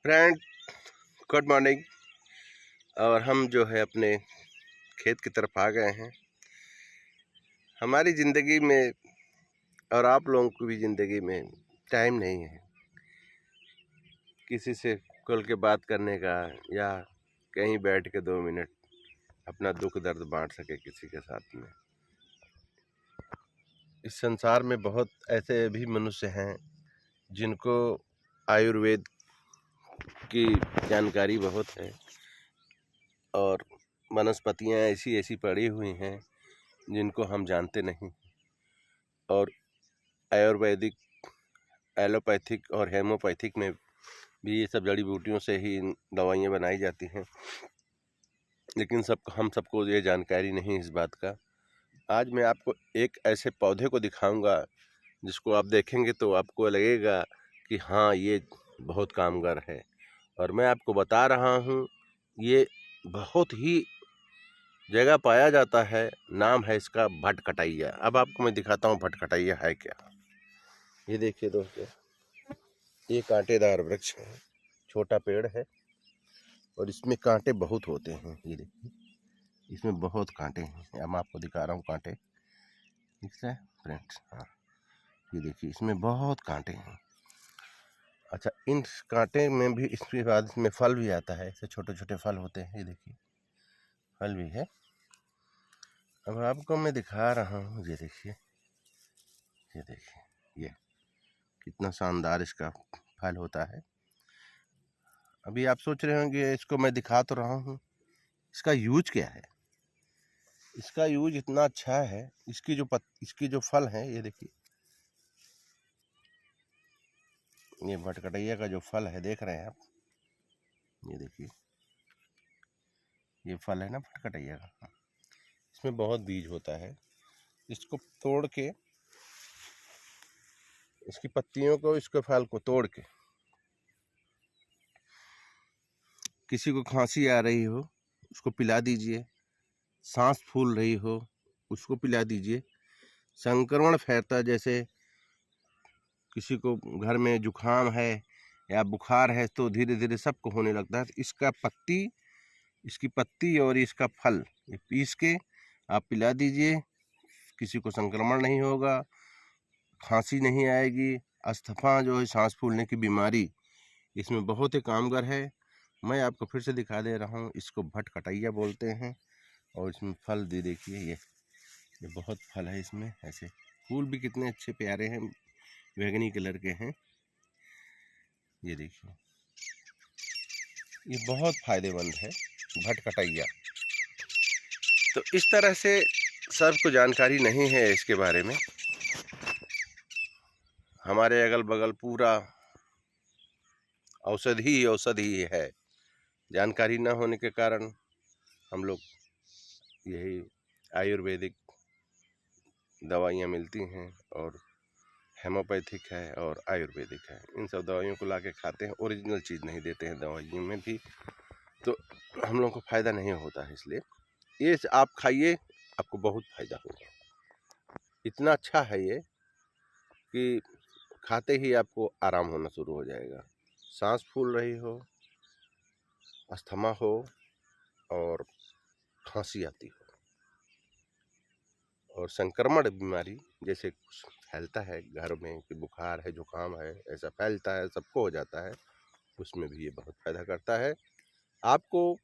Friend, good morning. और हम जो है अपने खेत की तरफ आ गए हैं। हमारी ज़िंदगी में और आप लोगों की भी ज़िंदगी में टाइम नहीं है किसी से खुल के बात करने का, या कहीं बैठ के 2 मिनट अपना दुख दर्द बांट सके किसी के साथ में। इस संसार में बहुत ऐसे भी मनुष्य हैं जिनको आयुर्वेद की जानकारी बहुत है और वनस्पतियाँ ऐसी ऐसी पड़ी हुई हैं जिनको हम जानते नहीं। और आयुर्वेदिक, एलोपैथिक और हेमोपैथिक में भी ये सब जड़ी बूटियों से ही दवाइयाँ बनाई जाती हैं, लेकिन हम सबको ये जानकारी नहीं इस बात का। आज मैं आपको एक ऐसे पौधे को दिखाऊंगा जिसको आप देखेंगे तो आपको लगेगा कि हाँ, ये बहुत कामगार है। और मैं आपको बता रहा हूँ, ये बहुत ही जगह पाया जाता है। नाम है इसका भटकटैया। अब आपको मैं दिखाता हूँ भटकटैया है क्या। ये देखिए दोस्तों, ये कांटेदार वृक्ष है, छोटा पेड़ है और इसमें कांटे बहुत होते हैं। ये देखिए, इसमें बहुत कांटे हैं। अब मैं आपको दिखा रहा हूँ कांटे, ठीक है फ्रेंड्स। हाँ, ये देखिए, इसमें बहुत कांटे हैं। अच्छा, इन कांटे में भी इसके बाद इसमें फल भी आता है। ऐसे छोटे छोटे फल होते हैं। ये देखिए, फल भी है। अब आपको मैं दिखा रहा हूँ, ये देखिए, ये देखिए, ये कितना शानदार इसका फल होता है। अभी आप सोच रहे होंगे इसको मैं दिखा तो रहा हूँ, इसका यूज क्या है। इसका यूज इतना अच्छा है। इसकी जो फल है, ये देखिए, ये भटकटैया का जो फल है, देख रहे हैं आप, ये देखिए, ये फल है ना भटकटैया का। इसमें बहुत बीज होता है। इसको तोड़ के, इसकी पत्तियों को, इसके फल को तोड़ के, किसी को खांसी आ रही हो उसको पिला दीजिए, सांस फूल रही हो उसको पिला दीजिए, संक्रमण फैलता, जैसे किसी को घर में जुखाम है या बुखार है तो धीरे धीरे सबको होने लगता है, तो इसकी पत्ती और इसका फल ये पीस के आप पिला दीजिए। किसी को संक्रमण नहीं होगा, खांसी नहीं आएगी। अस्थमा जो है, सांस फूलने की बीमारी, इसमें बहुत ही कामगार है। मैं आपको फिर से दिखा दे रहा हूँ, इसको भटकटैया बोलते हैं। और इसमें फल दे देखिए, ये बहुत फल है इसमें। ऐसे फूल भी कितने अच्छे प्यारे हैं, बैंगनी कलर के हैं। ये देखिए, ये बहुत फायदेमंद है भटकटैया। तो इस तरह से सबको जानकारी नहीं है इसके बारे में। हमारे अगल बगल पूरा औषधि है। जानकारी न होने के कारण हम लोग यही आयुर्वेदिक दवाइयाँ मिलती हैं, और हेमोपैथिक है और आयुर्वेदिक है। इन सब दवाइयों को ला के खाते हैं, ओरिजिनल चीज़ नहीं देते हैं दवाइयों में भी, तो हम लोगों को फ़ायदा नहीं होता है। इसलिए ये आप खाइए, आपको बहुत फ़ायदा होगा। इतना अच्छा है ये कि खाते ही आपको आराम होना शुरू हो जाएगा। सांस फूल रही हो, अस्थमा हो और खांसी आती हो और संक्रमण बीमारी जैसे कुछ फैलता है घर में, कि बुखार है, जुकाम है, ऐसा फैलता है, सबको हो जाता है, उसमें भी ये बहुत फ़ायदा करता है। आपको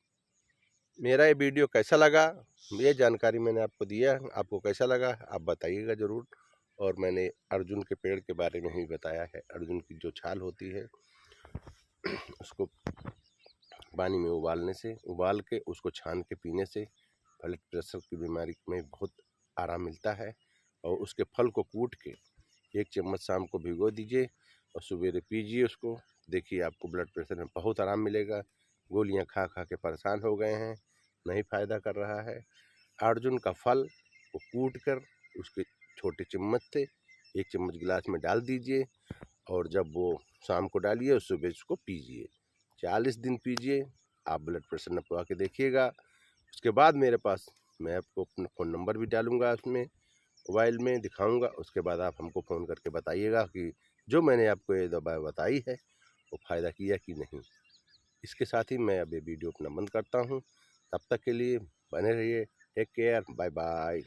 मेरा ये वीडियो कैसा लगा, ये जानकारी मैंने आपको दिया, आपको कैसा लगा आप बताइएगा ज़रूर। और मैंने अर्जुन के पेड़ के बारे में ही बताया है। अर्जुन की जो छाल होती है, उसको पानी में उबाल के उसको छान के पीने से ब्लड प्रेशर की बीमारी में बहुत आराम मिलता है। और उसके फल को कूट के 1 चम्मच शाम को भिगो दीजिए और सवेरे पीजिए उसको। देखिए, आपको ब्लड प्रेशर में बहुत आराम मिलेगा। गोलियां खा खा के परेशान हो गए हैं, नहीं फ़ायदा कर रहा है। अर्जुन का फल को कूट कर उसके छोटे चम्मच से 1 चम्मच गिलास में डाल दीजिए, और जब वो शाम को डालिए और सुबह उसको पीजिए। 40 दिन पीजिए, आप ब्लड प्रेशर नपवा के देखिएगा। उसके बाद मेरे पास, मैं आपको अपना फ़ोन नंबर भी डालूँगा उसमें, मोबाइल में दिखाऊँगा। उसके बाद आप हमको फ़ोन करके बताइएगा कि जो मैंने आपको ये दवा बताई है वो फ़ायदा किया कि नहीं। इसके साथ ही मैं अब ये वीडियो अपना बंद करता हूँ। तब तक के लिए बने रहिए। Take care, bye bye.